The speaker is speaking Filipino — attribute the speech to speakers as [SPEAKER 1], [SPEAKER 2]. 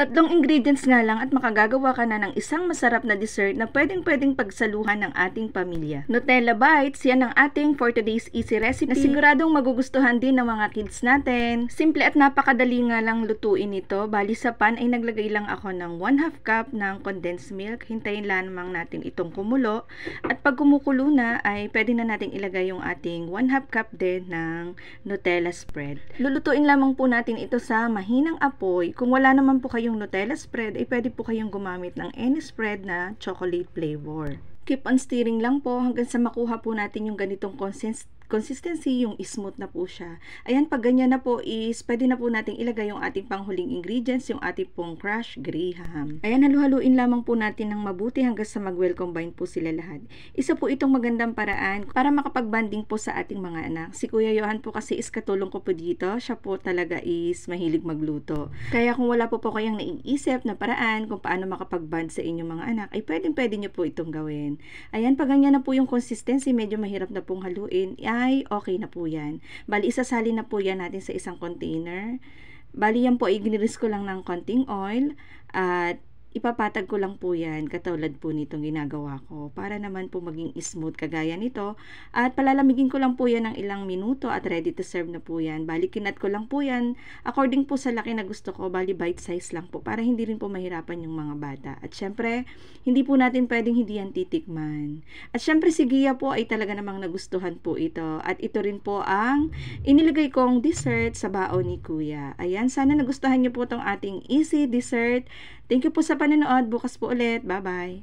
[SPEAKER 1] Tatlong ingredients nga lang at makagagawa ka na ng isang masarap na dessert na pwedeng-pwedeng pagsaluhan ng ating pamilya. Nutella Bites, yan ang ating for today's easy recipe na siguradong magugustuhan din ng mga kids natin. Simple at napakadali nga lang lutuin ito. Bali sa pan ay naglagay lang ako ng 1/2 cup ng condensed milk. Hintayin lamang natin itong kumulo. At pag kumukulo na ay pwede na natin ilagay yung ating 1/2 cup din ng Nutella spread. Lulutuin lamang po natin ito sa mahinang apoy. Kung wala naman po yung Nutella spread, ay pwede po kayong gumamit ng any spread na chocolate flavor. Keep on stirring lang po hanggang sa makuha po natin yung ganitong consistency, yung smooth na po siya. Ayan, pag ganyan na po is, pwede na po natin ilagay yung ating panghuling ingredients, yung ating pong crushed graham. Ayan, halu-haluin lamang po natin ng mabuti hanggang sa mag-well combine po sila lahat. Isa po itong magandang paraan para makapag-banding po sa ating mga anak. Si Kuya Johan po kasi is katulong ko po dito. Siya po talaga is mahilig magluto. Kaya kung wala po kayang naiisip na paraan kung paano makapag-band sa inyong mga anak, ay pwedeng-pwede nyo po itong gawin. Ayan, pag ganyan na po yung consistency, medyo mahirap na pong haluin, ay okay na po yan. Bali, isasalin na po yan natin sa isang container. Bali, yan po, iginiris ko lang ng konting oil at ipapatag ko lang po yan katulad po nitong ginagawa ko para naman po maging smooth kagaya nito at palalamigin ko lang po yan ng ilang minuto at ready to serve na po yan. Bali, kinat ko lang po yan according po sa laki na gusto ko. Bali, bite size lang po para hindi rin po mahirapan yung mga bata. At syempre, hindi po natin pwedeng hindi yan titikman. At syempre, si Gia po ay talaga namang nagustuhan po ito. At ito rin po ang inilagay kong dessert sa baon ni Kuya. Ayan, sana nagustuhan niyo po itong ating easy dessert. Thank you po sa panonood. Bukas po ulit. Bye-bye.